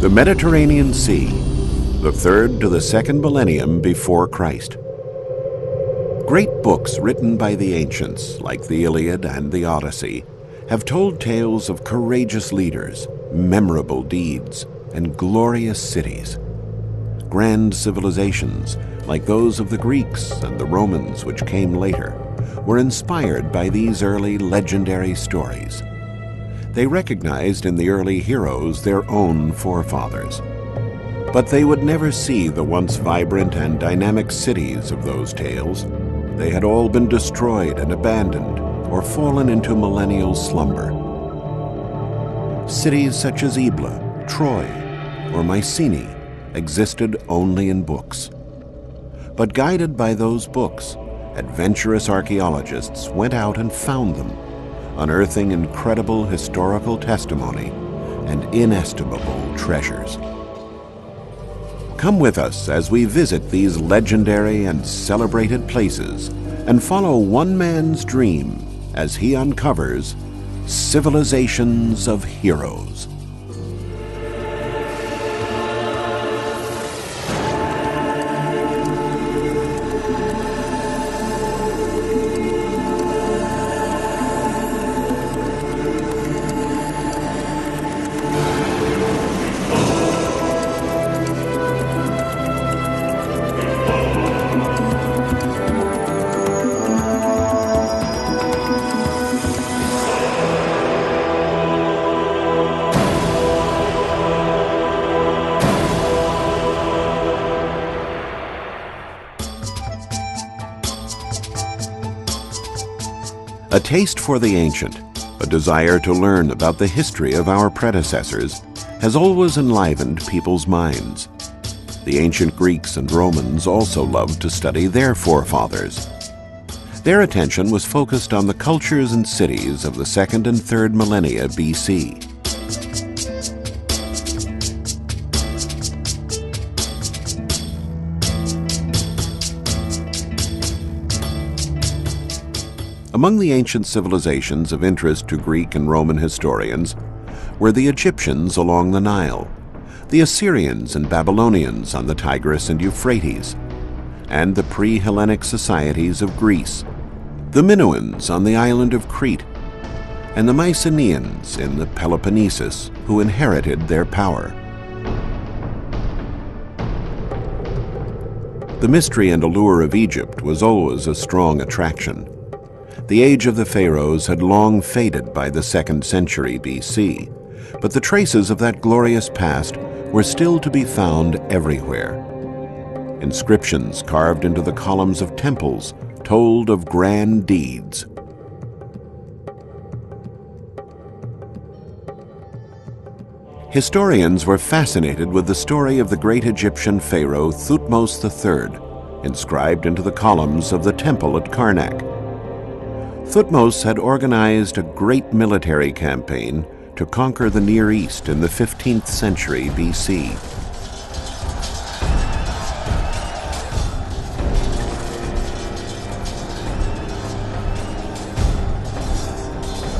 The Mediterranean Sea, the third to the second millennium before Christ. Great books written by the ancients, like the Iliad and the Odyssey, have told tales of courageous leaders, memorable deeds, and glorious cities. Grand civilizations, like those of the Greeks and the Romans which came later, were inspired by these early legendary stories. They recognized in the early heroes their own forefathers. But they would never see the once vibrant and dynamic cities of those tales. They had all been destroyed and abandoned or fallen into millennial slumber. Cities such as Ebla, Troy, or Mycenae existed only in books. But guided by those books, adventurous archaeologists went out and found them, unearthing incredible historical testimony and inestimable treasures. Come with us as we visit these legendary and celebrated places and follow one man's dream as he uncovers civilizations of heroes. A taste for the ancient, a desire to learn about the history of our predecessors, has always enlivened people's minds. The ancient Greeks and Romans also loved to study their forefathers. Their attention was focused on the cultures and cities of the second and third millennia BC. Among the ancient civilizations of interest to Greek and Roman historians were the Egyptians along the Nile, the Assyrians and Babylonians on the Tigris and Euphrates, and the pre-Hellenic societies of Greece, the Minoans on the island of Crete, and the Mycenaeans in the Peloponnesus, who inherited their power. The mystery and allure of Egypt was always a strong attraction. The age of the pharaohs had long faded by the 2nd century BC, but the traces of that glorious past were still to be found everywhere. Inscriptions carved into the columns of temples told of grand deeds. Historians were fascinated with the story of the great Egyptian pharaoh Thutmose III, inscribed into the columns of the temple at Karnak. Thutmose had organized a great military campaign to conquer the Near East in the 15th century BC.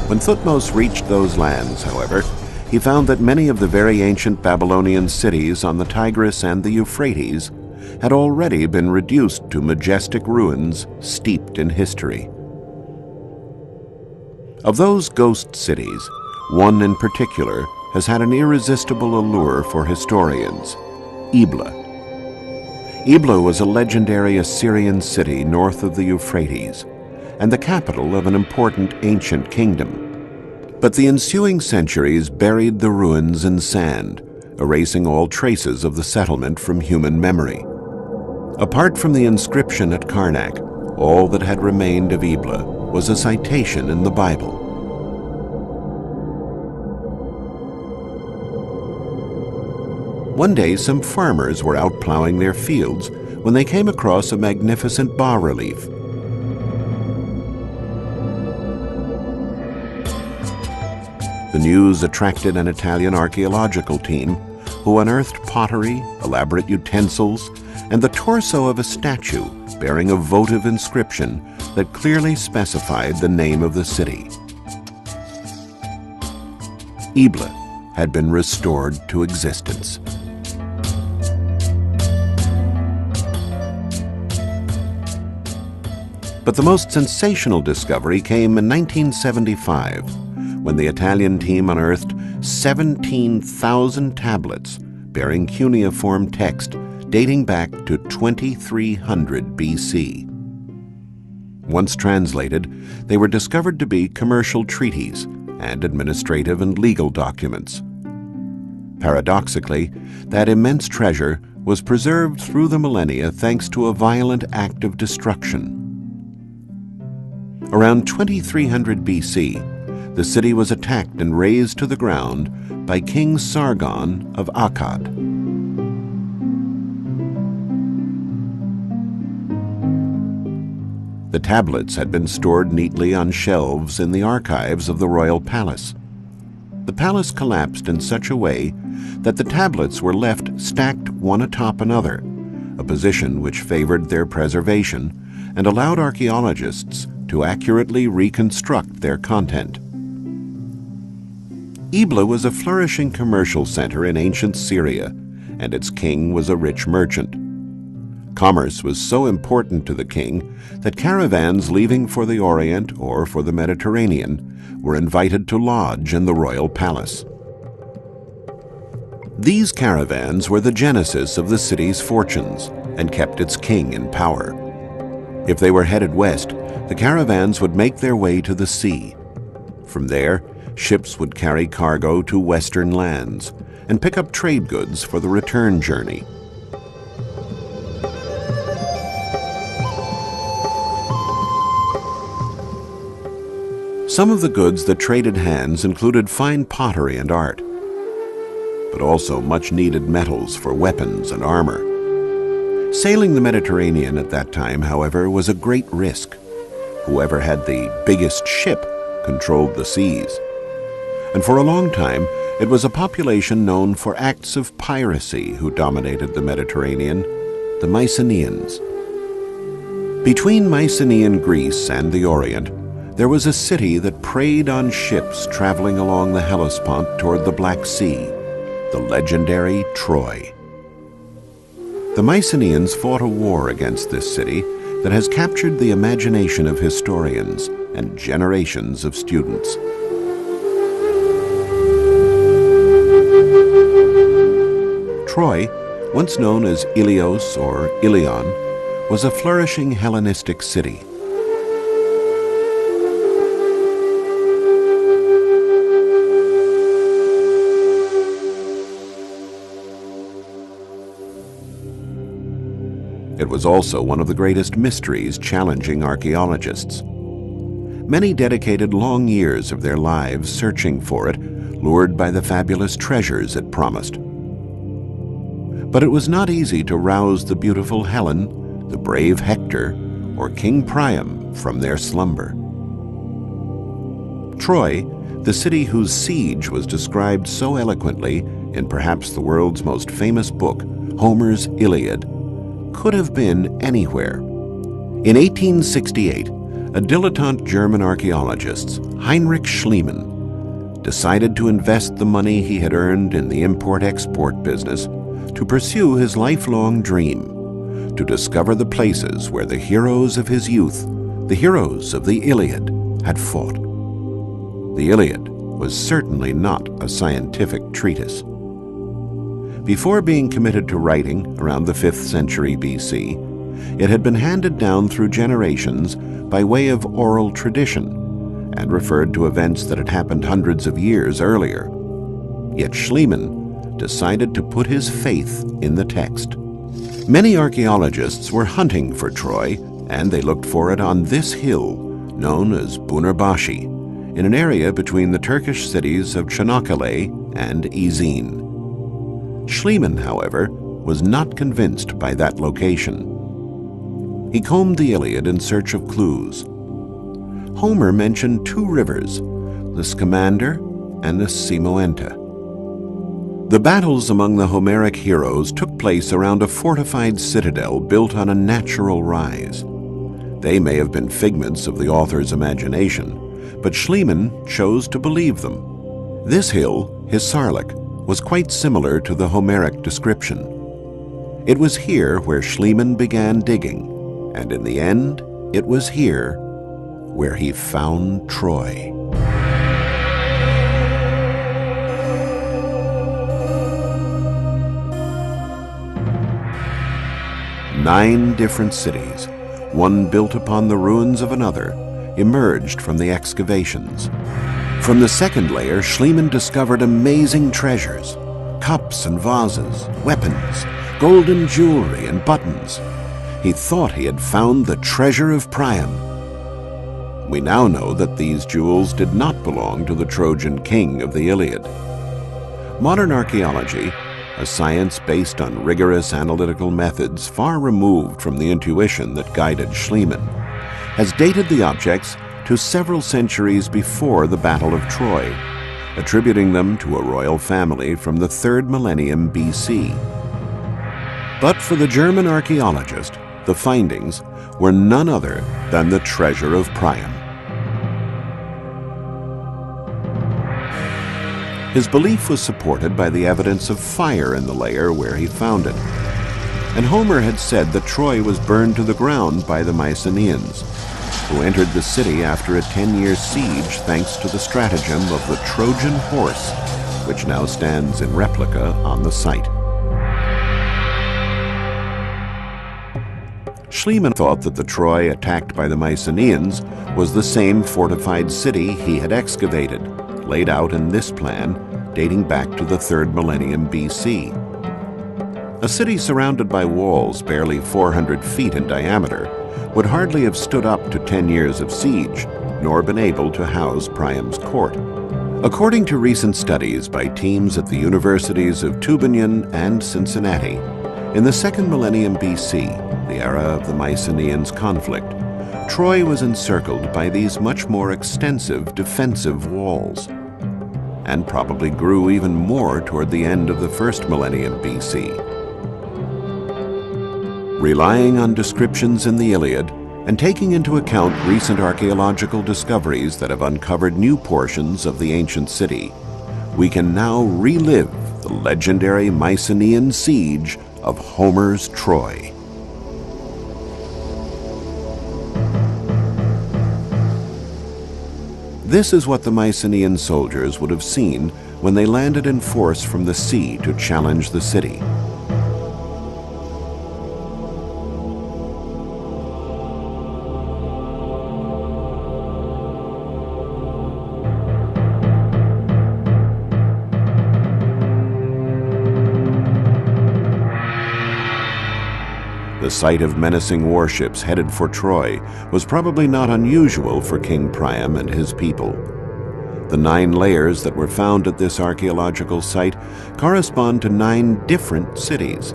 When Thutmose reached those lands, however, he found that many of the very ancient Babylonian cities on the Tigris and the Euphrates had already been reduced to majestic ruins steeped in history. Of those ghost cities, one in particular has had an irresistible allure for historians: Ebla. Ebla was a legendary Assyrian city north of the Euphrates, and the capital of an important ancient kingdom. But the ensuing centuries buried the ruins in sand, erasing all traces of the settlement from human memory. Apart from the inscription at Karnak, all that had remained of Ebla was a citation in the Bible. One day, some farmers were out plowing their fields when they came across a magnificent bas-relief. The news attracted an Italian archaeological team who unearthed pottery, elaborate utensils, and the torso of a statue bearing a votive inscription that clearly specified the name of the city. Ebla, had been restored to existence. But the most sensational discovery came in 1975, when the Italian team unearthed 17,000 tablets bearing cuneiform text dating back to 2300 BC. Once translated, they were discovered to be commercial treaties and administrative and legal documents. Paradoxically, that immense treasure was preserved through the millennia thanks to a violent act of destruction. Around 2300 BC, the city was attacked and razed to the ground by King Sargon of Akkad. The tablets had been stored neatly on shelves in the archives of the royal palace. The palace collapsed in such a way that the tablets were left stacked one atop another, a position which favored their preservation and allowed archaeologists to accurately reconstruct their content. Ebla was a flourishing commercial center in ancient Syria, and its king was a rich merchant. Commerce was so important to the king that caravans leaving for the Orient or for the Mediterranean were invited to lodge in the royal palace. These caravans were the genesis of the city's fortunes and kept its king in power. If they were headed west, the caravans would make their way to the sea. From there, ships would carry cargo to western lands and pick up trade goods for the return journey. Some of the goods that traded hands included fine pottery and art, but also much-needed metals for weapons and armor. Sailing the Mediterranean at that time, however, was a great risk. Whoever had the biggest ship controlled the seas. And for a long time, it was a population known for acts of piracy who dominated the Mediterranean, the Mycenaeans. Between Mycenaean Greece and the Orient, there was a city that preyed on ships traveling along the Hellespont toward the Black Sea, the legendary Troy. The Mycenaeans fought a war against this city that has captured the imagination of historians and generations of students. Troy, once known as Ilios or Ilion, was a flourishing Hellenistic city. It was also one of the greatest mysteries challenging archaeologists. Many dedicated long years of their lives searching for it, lured by the fabulous treasures it promised. But it was not easy to rouse the beautiful Helen, the brave Hector, or King Priam from their slumber. Troy, the city whose siege was described so eloquently in perhaps the world's most famous book, Homer's Iliad, could have been anywhere. In 1868, a dilettante German archaeologist, Heinrich Schliemann, decided to invest the money he had earned in the import-export business to pursue his lifelong dream, to discover the places where the heroes of his youth, the heroes of the Iliad, had fought. The Iliad was certainly not a scientific treatise. Before being committed to writing around the 5th century BC, it had been handed down through generations by way of oral tradition and referred to events that had happened hundreds of years earlier. Yet Schliemann decided to put his faith in the text. Many archaeologists were hunting for Troy, and they looked for it on this hill known as Bunarbashi, in an area between the Turkish cities of Çanakkale and Izin. Schliemann, however, was not convinced by that location. He combed the Iliad in search of clues. Homer mentioned two rivers, the Scamander and the Simoenta. The battles among the Homeric heroes took place around a fortified citadel built on a natural rise. They may have been figments of the author's imagination, but Schliemann chose to believe them. This hill his sarlacc, was quite similar to the Homeric description. It was here where Schliemann began digging, and in the end, it was here where he found Troy. Nine different cities, one built upon the ruins of another, emerged from the excavations. From the second layer, Schliemann discovered amazing treasures, cups and vases, weapons, golden jewelry and buttons. He thought he had found the treasure of Priam. We now know that these jewels did not belong to the Trojan king of the Iliad. Modern archaeology, a science based on rigorous analytical methods far removed from the intuition that guided Schliemann, has dated the objects to several centuries before the Battle of Troy, attributing them to a royal family from the 3rd millennium BC. But for the German archaeologist, the findings were none other than the treasure of Priam. His belief was supported by the evidence of fire in the layer where he found it. And Homer had said that Troy was burned to the ground by the Mycenaeans, who entered the city after a 10-year siege thanks to the stratagem of the Trojan horse, which now stands in replica on the site. Schliemann thought that the Troy attacked by the Mycenaeans was the same fortified city he had excavated, laid out in this plan dating back to the 3rd millennium BC. A city surrounded by walls barely 400 feet in diameter would hardly have stood up to 10 years of siege, nor been able to house Priam's court. According to recent studies by teams at the universities of Tübingen and Cincinnati, in the 2nd millennium BC, the era of the Mycenaeans' conflict, Troy was encircled by these much more extensive defensive walls, and probably grew even more toward the end of the 1st millennium BC. Relying on descriptions in the Iliad and taking into account recent archaeological discoveries that have uncovered new portions of the ancient city, we can now relive the legendary Mycenaean siege of Homer's Troy. This is what the Mycenaean soldiers would have seen when they landed in force from the sea to challenge the city. The sight of menacing warships headed for Troy was probably not unusual for King Priam and his people. The 9 layers that were found at this archaeological site correspond to 9 different cities,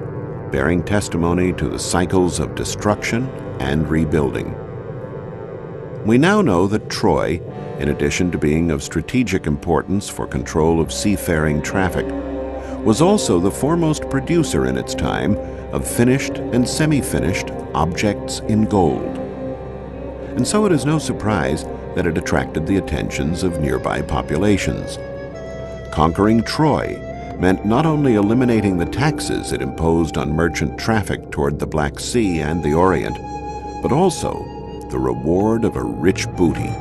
bearing testimony to the cycles of destruction and rebuilding. We now know that Troy, in addition to being of strategic importance for control of seafaring traffic, was also the foremost producer in its time of finished and semi-finished objects in gold. And so it is no surprise that it attracted the attentions of nearby populations. Conquering Troy meant not only eliminating the taxes it imposed on merchant traffic toward the Black Sea and the Orient, but also the reward of a rich booty.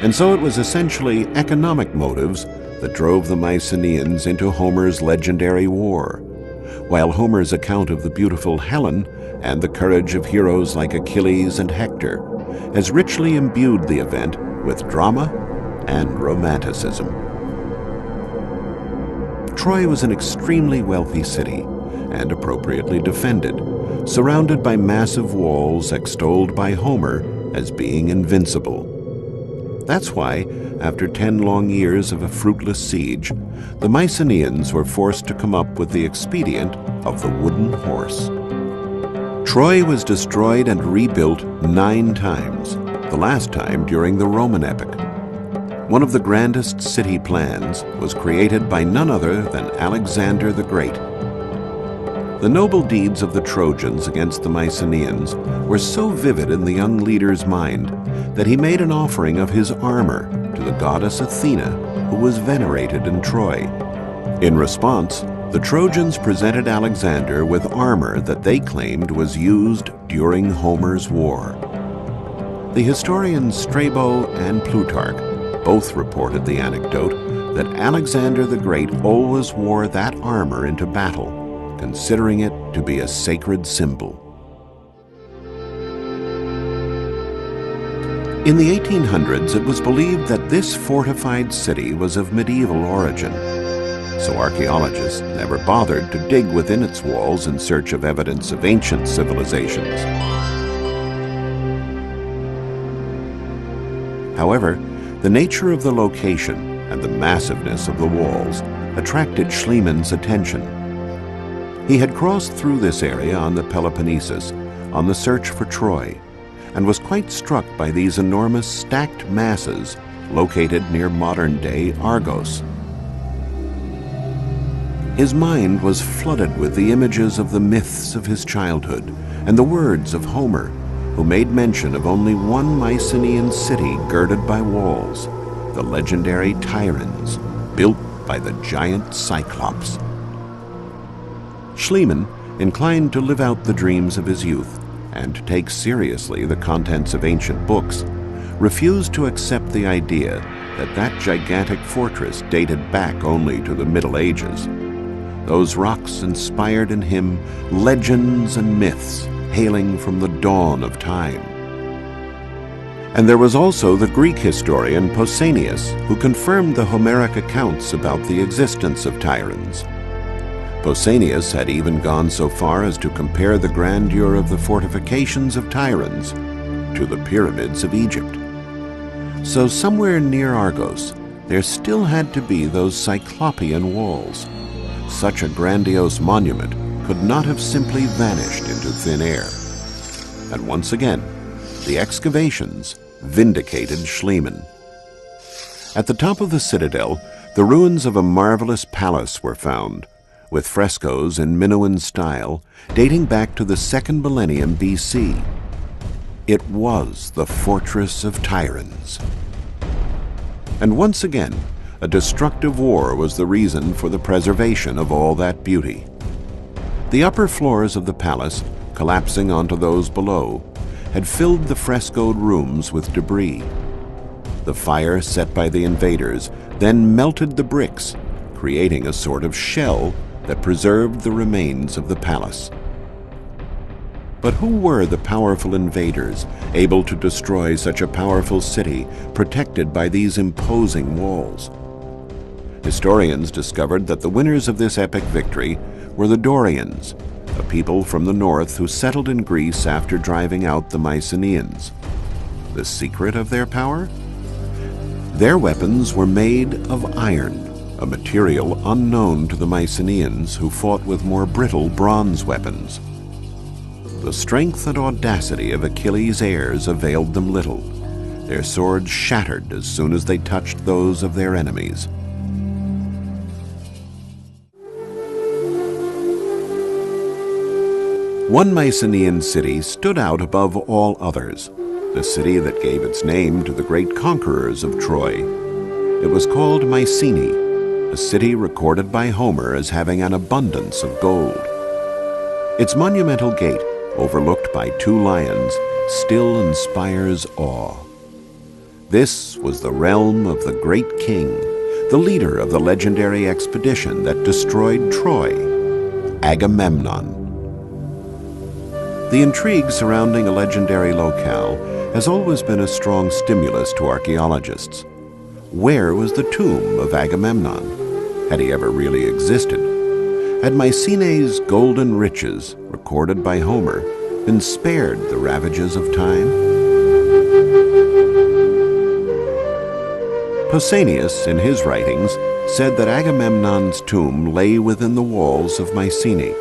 And so it was essentially economic motives that drove the Mycenaeans into Homer's legendary war, while Homer's account of the beautiful Helen and the courage of heroes like Achilles and Hector has richly imbued the event with drama and romanticism. Troy was an extremely wealthy city and appropriately defended, surrounded by massive walls extolled by Homer as being invincible. That's why, after 10 long years of a fruitless siege, the Mycenaeans were forced to come up with the expedient of the wooden horse. Troy was destroyed and rebuilt 9 times, the last time during the Roman epoch. One of the grandest city plans was created by none other than Alexander the Great. The noble deeds of the Trojans against the Mycenaeans were so vivid in the young leader's mind that he made an offering of his armor to the goddess Athena, who was venerated in Troy. In response, the Trojans presented Alexander with armor that they claimed was used during Homer's war. The historians Strabo and Plutarch both reported the anecdote that Alexander the Great always wore that armor into battle, considering it to be a sacred symbol. In the 1800s, it was believed that this fortified city was of medieval origin, so archaeologists never bothered to dig within its walls in search of evidence of ancient civilizations. However, the nature of the location and the massiveness of the walls attracted Schliemann's attention. He had crossed through this area on the Peloponnesus on the search for Troy, and was quite struck by these enormous stacked masses located near modern-day Argos. His mind was flooded with the images of the myths of his childhood and the words of Homer, who made mention of only one Mycenaean city girded by walls, the legendary Tiryns, built by the giant Cyclops. Schliemann, inclined to live out the dreams of his youth and to take seriously the contents of ancient books, refused to accept the idea that that gigantic fortress dated back only to the Middle Ages. Those rocks inspired in him legends and myths hailing from the dawn of time. And there was also the Greek historian Pausanias, who confirmed the Homeric accounts about the existence of Tiryns. Pausanias had even gone so far as to compare the grandeur of the fortifications of Tiryns to the pyramids of Egypt. So somewhere near Argos, there still had to be those Cyclopean walls. Such a grandiose monument could not have simply vanished into thin air. And once again, the excavations vindicated Schliemann. At the top of the citadel, the ruins of a marvelous palace were found, with frescoes in Minoan style dating back to the 2nd millennium BC. It was the Fortress of Tiryns. And once again, a destructive war was the reason for the preservation of all that beauty. The upper floors of the palace, collapsing onto those below, had filled the frescoed rooms with debris. The fire set by the invaders then melted the bricks, creating a sort of shell that preserved the remains of the palace. But who were the powerful invaders able to destroy such a powerful city protected by these imposing walls? Historians discovered that the winners of this epic victory were the Dorians, a people from the north who settled in Greece after driving out the Mycenaeans. The secret of their power? Their weapons were made of iron, a material unknown to the Mycenaeans, who fought with more brittle bronze weapons. The strength and audacity of Achilles' heirs availed them little. Their swords shattered as soon as they touched those of their enemies. One Mycenaean city stood out above all others, the city that gave its name to the great conquerors of Troy. It was called Mycenae, a city recorded by Homer as having an abundance of gold. Its monumental gate, overlooked by 2 lions, still inspires awe. This was the realm of the great king, the leader of the legendary expedition that destroyed Troy, Agamemnon. The intrigue surrounding a legendary locale has always been a strong stimulus to archaeologists. Where was the tomb of Agamemnon? Had he ever really existed? Had Mycenae's golden riches, recorded by Homer, been spared the ravages of time? Pausanias, in his writings, said that Agamemnon's tomb lay within the walls of Mycenae.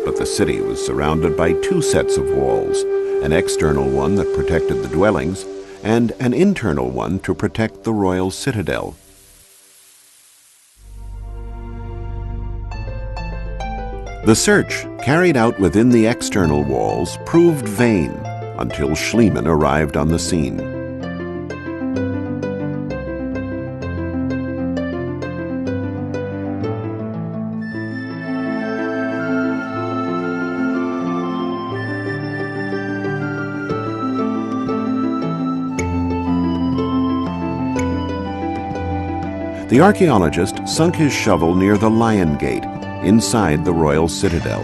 But the city was surrounded by 2 sets of walls, an external one that protected the dwellings, and an internal one to protect the royal citadel. The search, carried out within the external walls, proved vain until Schliemann arrived on the scene. The archaeologist sunk his shovel near the Lion Gate, inside the royal citadel.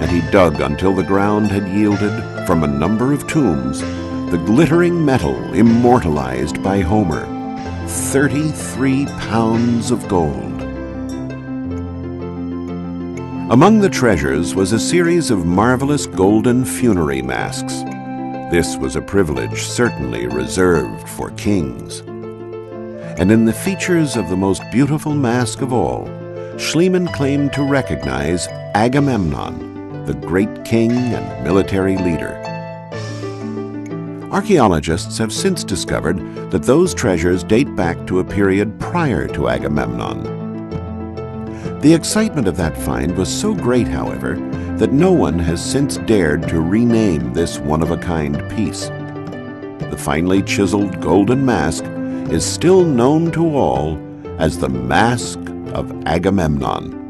And he dug until the ground had yielded, from a number of tombs, the glittering metal immortalized by Homer, 33 pounds of gold. Among the treasures was a series of marvelous golden funerary masks. This was a privilege certainly reserved for kings. And in the features of the most beautiful mask of all, Schliemann claimed to recognize Agamemnon, the great king and military leader. Archaeologists have since discovered that those treasures date back to a period prior to Agamemnon. The excitement of that find was so great, however, that no one has since dared to rename this one-of-a-kind piece. The finely chiseled golden mask is still known to all as the Mask of Agamemnon.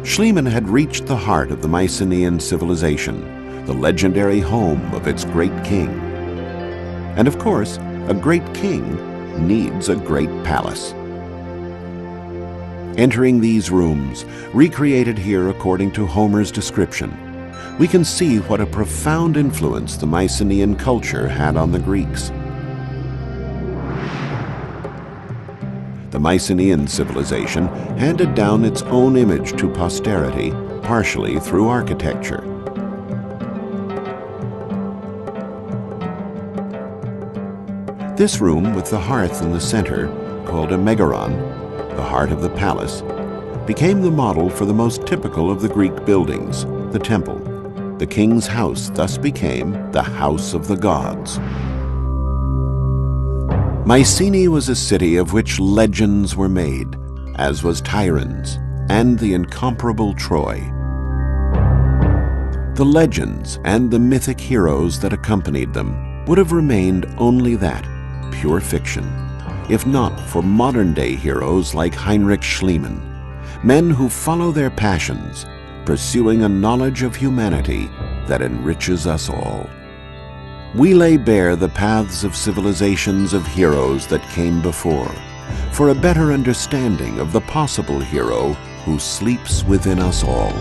Schliemann had reached the heart of the Mycenaean civilization, the legendary home of its great king. And of course, a great king needs a great palace. Entering these rooms, recreated here according to Homer's description, we can see what a profound influence the Mycenaean culture had on the Greeks. The Mycenaean civilization handed down its own image to posterity, partially through architecture. This room with the hearth in the center, called a megaron, the heart of the palace, became the model for the most typical of the Greek buildings, the temple. The king's house thus became the house of the gods. Mycenae was a city of which legends were made, as was Tiryns and the incomparable Troy. The legends and the mythic heroes that accompanied them would have remained only that, pure fiction, if not for modern-day heroes like Heinrich Schliemann, men who follow their passions, pursuing a knowledge of humanity that enriches us all. We lay bare the paths of civilizations of heroes that came before, for a better understanding of the possible hero who sleeps within us all.